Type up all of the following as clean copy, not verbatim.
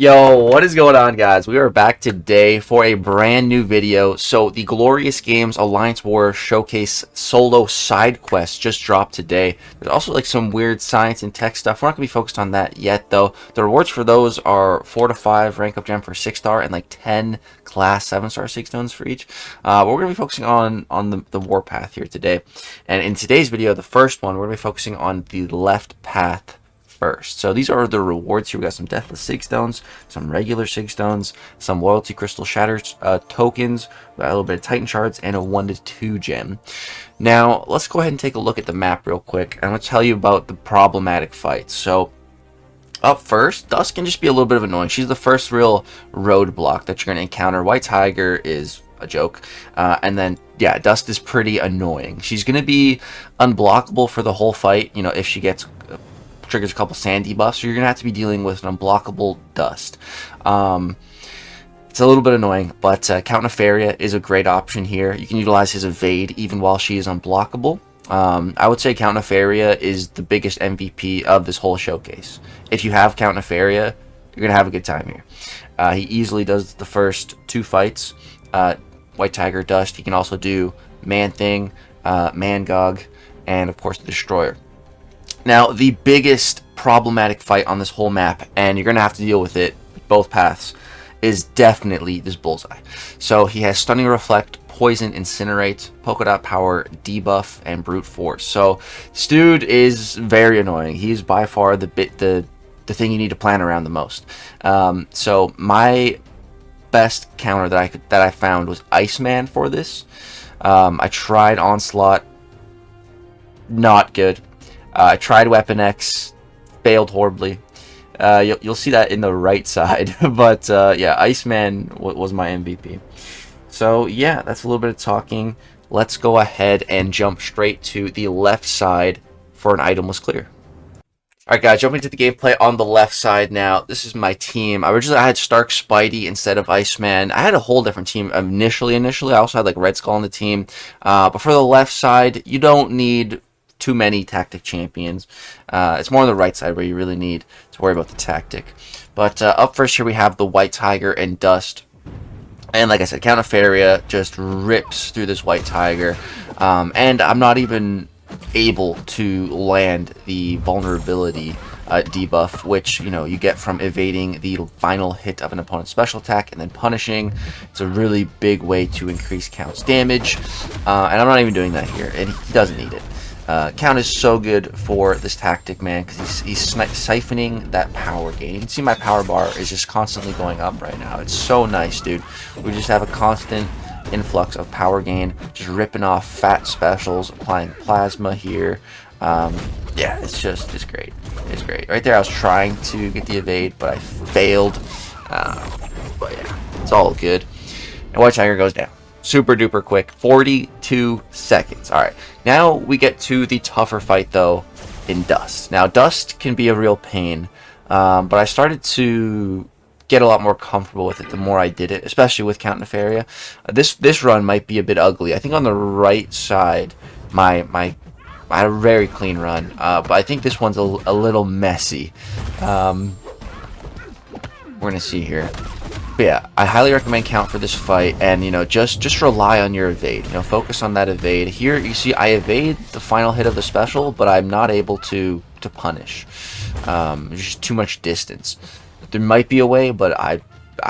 Yo, what is going on, guys? We are back today for a brand new video. So the Glorious Games Alliance War Showcase solo side quest just dropped today. There's also like some weird science and tech stuff. We're not going to be focused on that yet, though. The rewards for those are 4 to 5 rank up gem for 6-star and like 10 class 7-star 6 stones for each. But we're going to be focusing on the warpath here today. And in today's video, the first one, we're going to be focusing on the left path first. So these are the rewards here. We got some Deathless Sig Stones, some regular Sig Stones, some Loyalty Crystal Shatters tokens, a little bit of Titan Shards, and a 1 to 2 gem. Now, let's go ahead and take a look at the map real quick. I'm going to tell you about the problematic fights. So, up first, Dust can just be a little bit of annoying. She's the first real roadblock that you're going to encounter. White Tiger is a joke. And then, yeah, Dust is pretty annoying. She's going to be unblockable for the whole fight, you know, if she gets triggers a couple sand debuffs, so you're gonna have to be dealing with an unblockable Dust. It's a little bit annoying, but Count Nefaria is a great option here. You can utilize his evade even while she is unblockable. I would say Count Nefaria is the biggest MVP of this whole showcase. If you have Count Nefaria, you're gonna have a good time here. He easily does the first 2 fights. White Tiger, Dust. He can also do Man-Thing, Mangog, and of course the Destroyer. Now, the biggest problematic fight on this whole map, and you're going to have to deal with it, both paths, is definitely this Bullseye. So he has Stunning Reflect, Poison, Incinerate, Polka Dot Power, Debuff, and Brute Force. So this dude is very annoying. He's by far the thing you need to plan around the most. So my best counter that I found was Iceman for this. I tried Onslaught, not good. I tried Weapon X, failed horribly. You'll see that in the right side. But yeah, Iceman was my MVP. So yeah, that's a little bit of talking. Let's go ahead and jump straight to the left side for an itemless clear. Alright guys, jumping to the gameplay on the left side now. This is my team. Originally I had Stark Spidey instead of Iceman. I had a whole different team initially. I also had like Red Skull on the team. But for the left side, you don't need too many tactic champions. It's more on the right side where you really need to worry about the tactic. But up first here we have the White Tiger and Dust. And like I said, Count Nefaria just rips through this White Tiger. And I'm not even able to land the vulnerability debuff, which you get from evading the final hit of an opponent's special attack and then punishing. It's a really big way to increase Count's damage. And I'm not even doing that here, and he doesn't need it. Count is so good for this tactic, man, because he's siphoning that power gain. You can see my power bar is just constantly going up right now. It's so nice, dude. We just have a constant influx of power gain, just ripping off fat specials, applying plasma here. Yeah, it's great. It's great. Right there, I was trying to get the evade, but I failed. But yeah, it's all good. And White Tiger goes down. Super duper quick, 42 seconds. Alright, now we get to the tougher fight though in Dust. Now Dust can be a real pain, but I started to get a lot more comfortable with it the more I did it, especially with Count Nefaria. This run might be a bit ugly. I think on the right side, I had a very clean run, but I think this one's a little messy. We're gonna see here. But yeah, I highly recommend Count for this fight, and just rely on your evade. Focus on that evade. Here you see I evade the final hit of the special, but I'm not able to punish. There's just too much distance. There might be a way, but I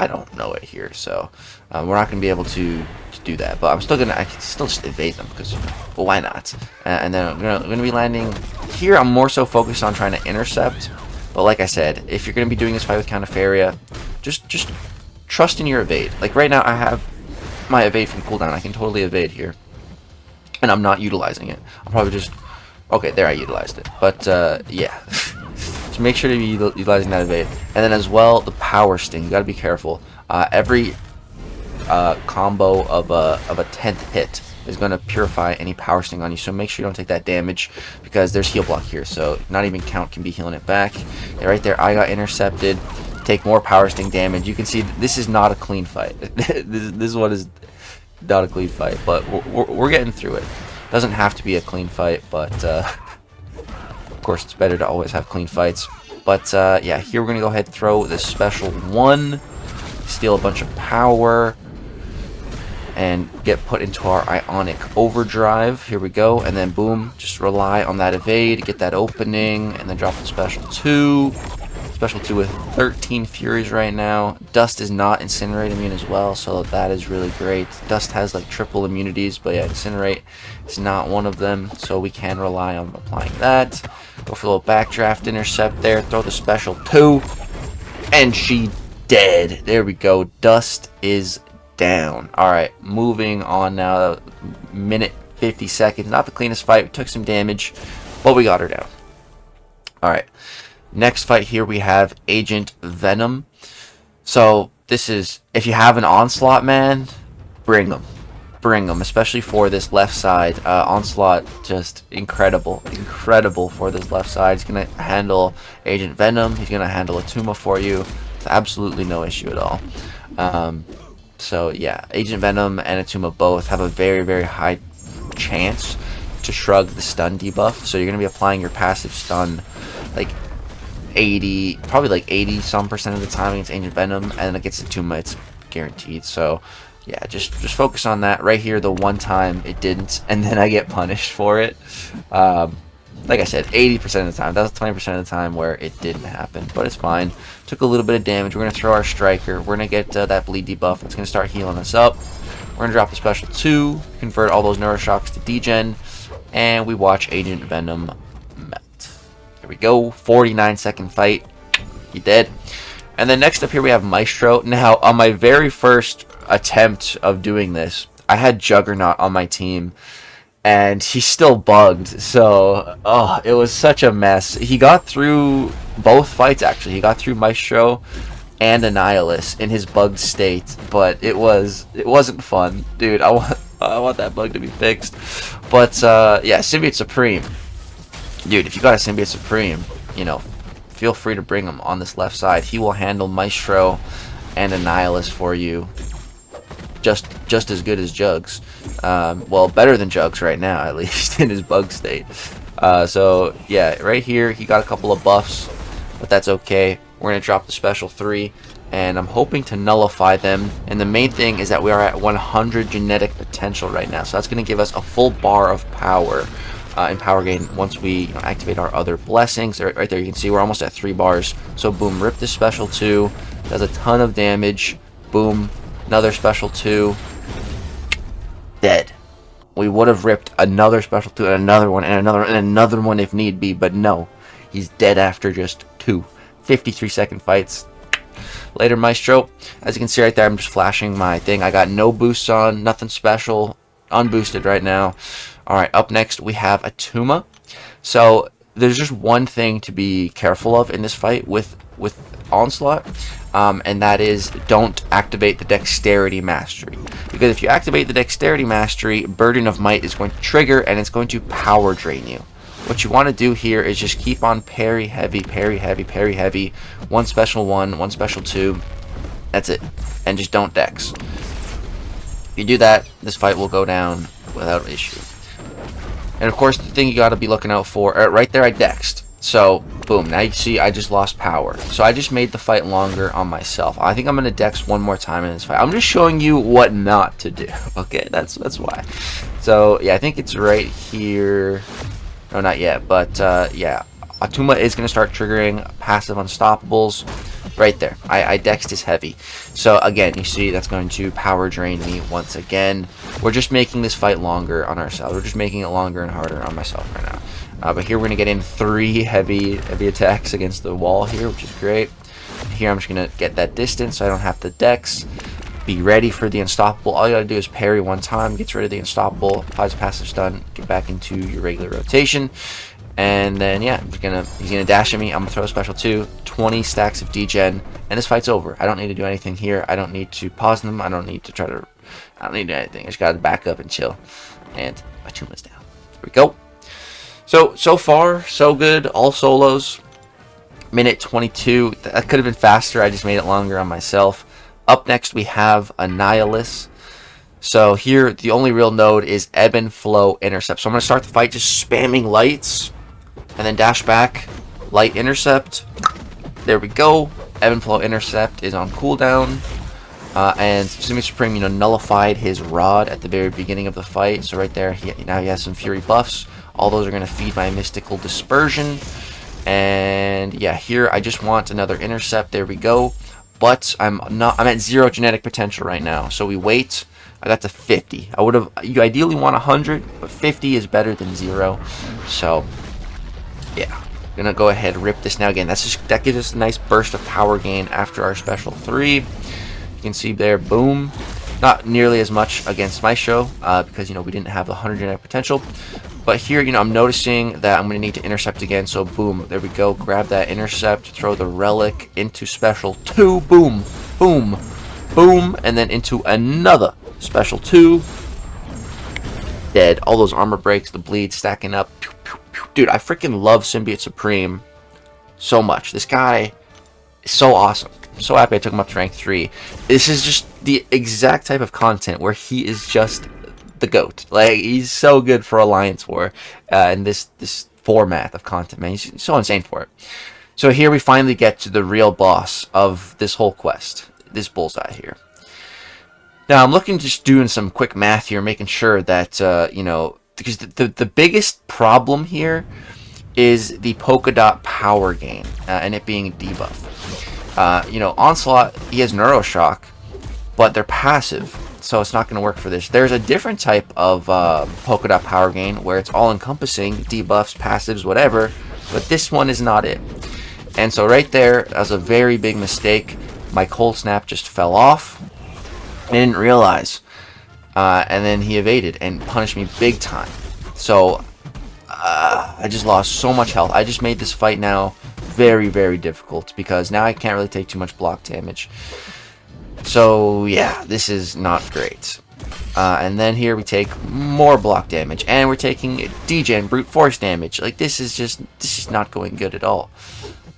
don't know it here, so we're not gonna be able to do that. But I can still just evade them because well, why not? And then I'm gonna be landing here. I'm more so focused on trying to intercept. But like I said, if you're gonna be doing this fight with Count Nefaria, just trust in your evade. Like right now I have my evade from cooldown. I can totally evade here. And I'm not utilizing it. I'm probably just... Okay, there I utilized it. But yeah. So make sure to be utilizing that evade. And then as well, the power sting. You gotta be careful. Every combo of a 10th hit is going to purify any power sting on you, so make sure you don't take that damage because there's heal block here, so not even Count can be healing it back. And right there I got intercepted, take more power sting damage. You can see this is not a clean fight. this one is not a clean fight, but we're getting through it. Doesn't have to be a clean fight, but of course it's better to always have clean fights. But yeah, here we're gonna go ahead and throw this special 1, steal a bunch of power, and get put into our Ionic Overdrive. Here we go, and then boom, just rely on that evade, get that opening, and then drop the special 2. Special 2 with 13 Furies right now. Dust is not Incinerate immune as well, so that is really great. Dust has like triple immunities, but yeah, Incinerate is not one of them, so we can rely on applying that. Go for a little backdraft intercept there, throw the special 2, and she dead. There we go. Dust is down. Alright, moving on now. Minute 50 seconds. Not the cleanest fight. We took some damage, but we got her down. Alright. Next fight here we have Agent Venom. So this is, if you have an Onslaught, man, bring them. Bring them, especially for this left side. Onslaught, just incredible. Incredible for this left side. He's going to handle Agent Venom. He's going to handle Atuma for you. It's absolutely no issue at all. So yeah, Agent Venom and Atuma both have a very, very high chance to shrug the stun debuff. So you're going to be applying your passive stun like 80, probably like 80 some percent of the time against Agent Venom, and then against Atuma it's guaranteed. So yeah, just focus on that. Right here, the one time it didn't, and then I get punished for it. Like I said, 80% of the time. That's 20% of the time where it didn't happen, but it's fine. Took a little bit of damage. We're going to throw our Striker. We're going to get that bleed debuff. It's going to start healing us up. We're going to drop the special 2, convert all those Neuroshocks to degen, and we watch Agent Venom melt. There we go. 49-second fight. He dead. And then next up here we have Maestro. Now, on my very first attempt of doing this, I had Juggernaut on my team, and he's still bugged. So, oh, it was such a mess. He got through both fights, actually. He got through Maestro and Annihilus in his bugged state, but it wasn't fun. Dude, I want that bug to be fixed. But, yeah, Symbiote Supreme. Dude, if you got a Symbiote Supreme, you know, feel free to bring him on this left side. He will handle Maestro and Annihilus for you. Just as good as Jugs. Well, better than Jugs right now, at least, in his bug state. So, yeah, right here, he got a couple of buffs, but that's okay. We're going to drop the special 3, and I'm hoping to nullify them. And the main thing is that we are at 100 genetic potential right now, so that's going to give us a full bar of power in power gain once we activate our other blessings. Right there, you can see we're almost at 3 bars. So, boom, rip this special 2. Does a ton of damage. Boom. Another special 2. Dead. We would have ripped another special 2 and another one and another one if need be, but no. He's dead after just 2. 53-second fights. Later, Maestro. As you can see right there, I'm just flashing my thing. I got no boosts on, nothing special. Unboosted right now. Alright, up next we have Atuma. So, there's just one thing to be careful of in this fight with Onslaught, and that is don't activate the Dexterity Mastery. Because if you activate the Dexterity Mastery, Burden of Might is going to trigger, and it's going to power drain you. What you want to do here is just keep on parry heavy, parry heavy, parry heavy. One special 1, one special 2. That's it. And just don't Dex. If you do that, this fight will go down without issue. And of course, the thing you got to be looking out for, right there I Dexed. So, boom, now you see I just lost power. So I just made the fight longer on myself. I think I'm going to Dex one more time in this fight. I'm just showing you what not to do. Okay, that's why. So, yeah, I think it's right here. No, not yet. But, yeah, Atuma is going to start triggering passive unstoppables. Right there. I Dexed his heavy. So, again, you see that's going to power drain me once again. We're just making this fight longer on ourselves. We're just making it longer and harder on myself right now. But here we're going to get in 3 heavy attacks against the wall here, which is great. Here I'm just going to get that distance so I don't have to Dex. Be ready for the Unstoppable. All you got to do is parry one time, gets rid of the Unstoppable, applies passive stun, get back into your regular rotation. And then, yeah, he's gonna dash at me. I'm going to throw a special 2, 20 stacks of degen, and this fight's over. I don't need to do anything here. I don't need to pause them. I don't need to I don't need to do anything. I just got to back up and chill. And Atuma's down. There we go. So far, so good. All solos. Minute 22. That could have been faster. I just made it longer on myself. Up next, we have Annihilus. So here, the only real node is Ebb and Flow Intercept. So I'm going to start the fight just spamming lights. And then dash back. Light Intercept. There we go. Ebb and Flow Intercept is on cooldown. And Simi Supreme, you know, nullified his rod at the very beginning of the fight. So right there, now he has some Fury buffs. All those are going to feed my Mystical Dispersion. And yeah, here I just want another Intercept. There we go. But I'm at 0 genetic potential right now. So we wait. I got to 50. You ideally want 100, but 50 is better than 0. So yeah, gonna go ahead and rip this now. Again, that gives us a nice burst of power gain after our special 3. You can see there, boom. Not nearly as much against my show because, you know, we didn't have the 100 genetic potential. But here, you know, I'm noticing that I'm going to need to intercept again. So, boom, there we go. Grab that intercept, throw the relic into special 2. Boom, boom, boom. And then into another special 2. Dead. All those armor breaks, the bleed stacking up. Dude, I freaking love Symbiote Supreme so much. This guy is so awesome. I'm so happy I took him up to rank 3. This is just the exact type of content where he is just the GOAT. Like, he's so good for Alliance War and this format of content, man. He's so insane for it. So here we finally get to the real boss of this whole quest, this Bullseye here. Now I'm looking, just doing some quick math here, making sure that you know, because the biggest problem here is the polka dot power gain and it being a debuff. You know, Onslaught, he has Neuroshock, but they're passive, so it's not going to work for this. There's a different type of polka dot power gain where it's all encompassing, debuffs, passives, whatever, but this one is not it. And so right there, that was a very big mistake. My Cold Snap just fell off. I didn't realize. And then he evaded and punished me big time. So I just lost so much health. I just made this fight now very, very difficult because now I can't really take too much block damage. So yeah, this is not great. And then here we take more block damage, and we're taking degen brute force damage. Like, this is not going good at all.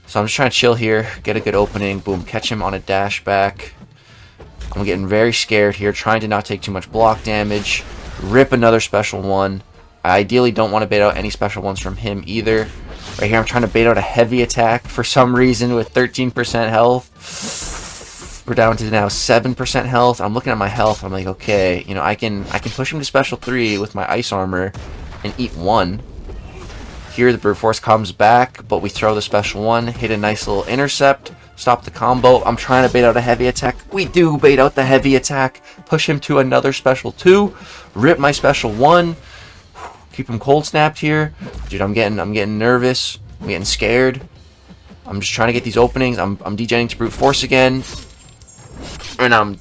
So I'm just trying to chill here, get a good opening, boom, catch him on a dash back. I'm getting very scared here, trying to not take too much block damage. Rip another special 1. I ideally don't want to bait out any special 1s from him either. Right here I'm trying to bait out a heavy attack for some reason with 13% health. We're down to now 7% health. I'm looking at my health. I'm like, okay, you know, I can push him to special 3 with my ice armor and eat 1. Here the brute force comes back, but we throw the special 1, hit a nice little intercept, stop the combo. I'm trying to bait out a heavy attack. We do bait out the heavy attack. Push him to another special 2. Rip my special 1. Keep him cold snapped here. Dude, I'm getting nervous. I'm getting scared. I'm just trying to get these openings. I'm degenning to brute force again. And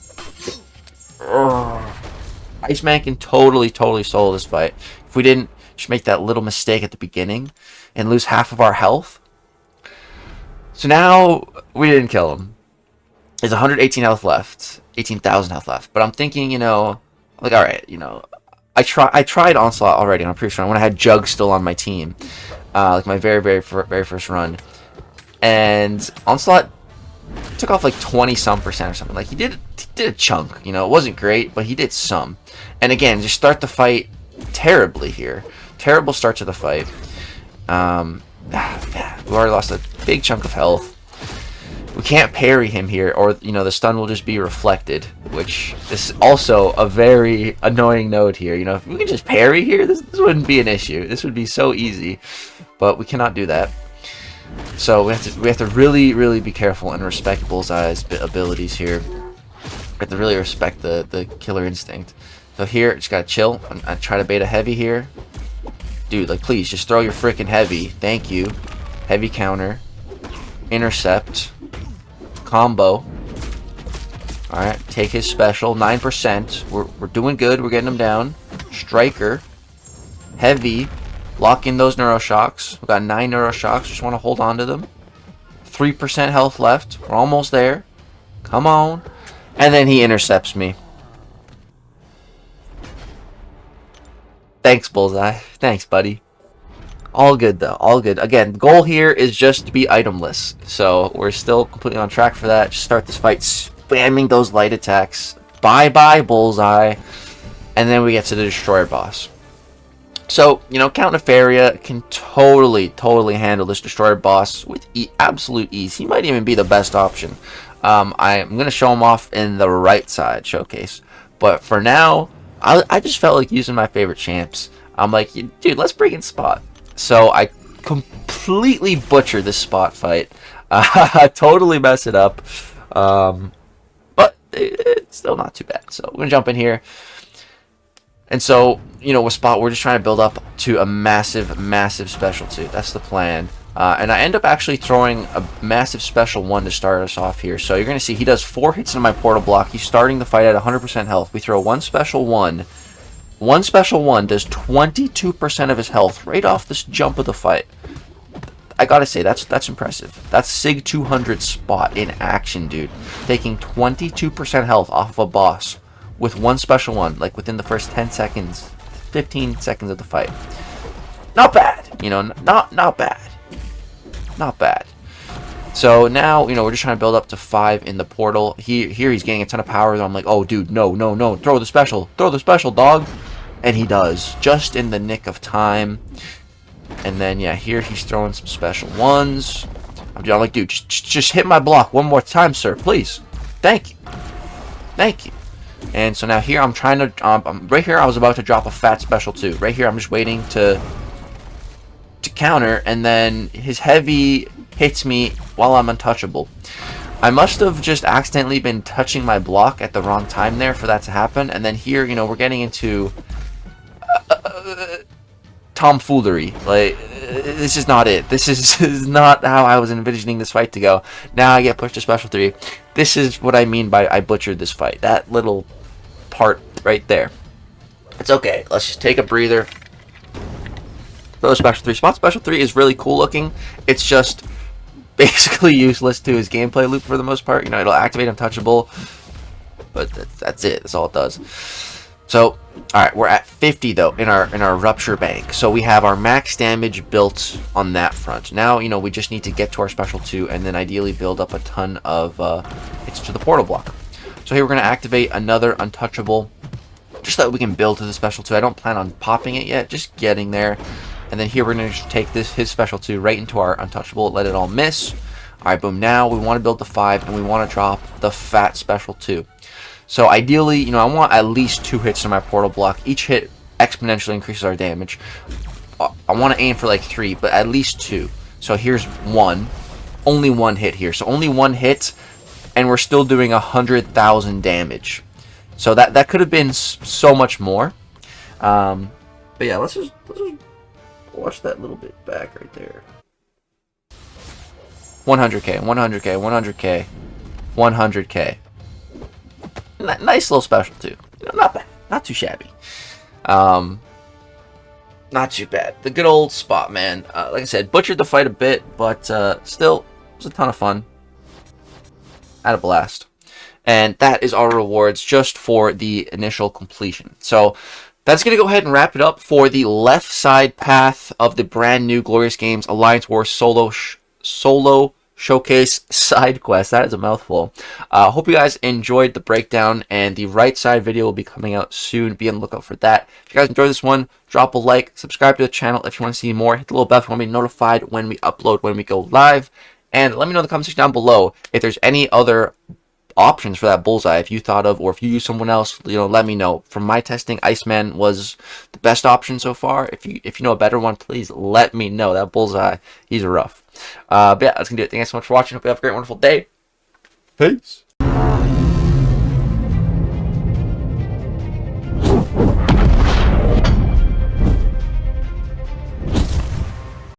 Iceman can totally solo this fight. If we didn't just make that little mistake at the beginning and lose half of our health. So now we didn't kill him. There's 118 health left, 18,000 health left. But I'm thinking, you know, like, all right, you know, I tried Onslaught already on a previous run when I had Jug still on my team, like my very first run, and Onslaught took off like 20-some% or something. Like, he did a chunk, you know. It wasn't great, but he did some. And again, just start the fight terribly here. Terrible start to the fight. We already lost a big chunk of health. We can't parry him here, or, you know, the stun will just be reflected, which is also a very annoying note here. You know, if we could just parry here, this wouldn't be an issue. This would be so easy, but we cannot do that. So we have to really be careful and respect Bullseye's abilities here. We have to really respect the killer instinct. So here, just gotta chill. I try to bait a heavy here. Dude, like, please, just throw your freaking heavy. Thank you. Heavy counter. Intercept. Combo. Alright, take his special. 9%. We're doing good. We're getting him down. Striker. Heavy. Lock in those Neuroshocks. We've got 9 Neuroshocks. Just want to hold on to them. 3% health left. We're almost there. Come on. And then he intercepts me. Thanks, Bullseye. Thanks, buddy. All good, though. All good. Again, the goal here is just to be itemless. So we're still completely on track for that. Just start this fight spamming those light attacks. Bye-bye, Bullseye. And then we get to the Destroyer boss. So, you know, Count Nefaria can totally handle this Destroyer boss with absolute ease. He might even be the best option. I'm going to show him off in the right side showcase. But for now, I just felt like using my favorite champs. I'm like, dude, let's bring in Spot. So I completely butchered this Spot fight. Totally mess it up. But it's still not too bad. So we're going to jump in here. And so, you know, with Spot, we're just trying to build up to a massive specialty. That's the plan. And I end up actually throwing a massive special 1 to start us off here. So you're going to see he does 4 hits into my portal block. He's starting the fight at 100% health. We throw one special 1. One special 1 does 22% of his health right off this jump of the fight. I gotta say, that's impressive. That's Sig 200 Spot in action, dude. Taking 22% health off of a boss with one special 1, like within the first 10 seconds, 15 seconds of the fight. Not bad, you know, not bad. Not bad. So now, you know, we're just trying to build up to 5 in the portal. Here he's getting a ton of power. I'm like, oh, dude, no. Throw the special, dog. And he does, just in the nick of time. And then, yeah, here he's throwing some special 1s. I'm like, dude, just hit my block one more time, sir, please. Thank you. And so now here I'm trying to, right here I was about to drop a fat special 2. Right here I'm just waiting to counter, and then his heavy hits me while I'm untouchable. I must have just accidentally been touching my block at the wrong time there for that to happen. And then here, you know, we're getting into tomfoolery. Like, this is not it. This is not how I was envisioning this fight to go. Now I get pushed to special 3. This is what I mean by I butchered this fight. That little part right there. It's okay. Let's just take a breather. Throw special 3. Spot special 3 is really cool looking. It's just basically useless to his gameplay loop for the most part. You know, it'll activate untouchable, but that's it. That's all it does. So, alright, we're at 50 though in our rupture bank. So we have our max damage built on that front. Now, you know, we just need to get to our special 2 and then ideally build up a ton of hits to the portal block. So here we're going to activate another untouchable just so that we can build to the special 2. I don't plan on popping it yet, just getting there. And then here we're going to take his special 2 right into our untouchable, let it all miss. Alright, boom. Now we want to build the 5 and we want to drop the fat special 2. So ideally, you know, I want at least 2 hits in my portal block. Each hit exponentially increases our damage. I want to aim for like 3, but at least 2. So here's 1. Only 1 hit here. So only 1 hit, and we're still doing 100,000 damage. So that could have been so much more. But yeah, let's just watch that little bit back right there. 100k, 100k, 100k, 100k. Nice little special too. You know, not bad, not too shabby. Not too bad. The good old Spot, man. Like I said, butchered the fight a bit, but still, it was a ton of fun. Had a blast. And that is our rewards just for the initial completion. So that's going to go ahead and wrap it up for the left side path of the brand new Glorious Games Alliance War Solo Showcase side quest. That is a mouthful. Hope you guys enjoyed the breakdown, and the right side video will be coming out soon. Be on the lookout for that. If you guys enjoyed this one, drop a like, subscribe to the channel if you want to see more. Hit the little bell if you want to be notified when we upload, when we go live. And let me know in the comment section down below if there's any other options for that bullseye if you thought of, or if you use someone else, you know, let me know. From my testing, Iceman was the best option so far. If you know a better one, please let me know. That bullseye, he's rough. But yeah, that's gonna do it. Thank you guys so much for watching. Hope you have a great, wonderful day. Peace.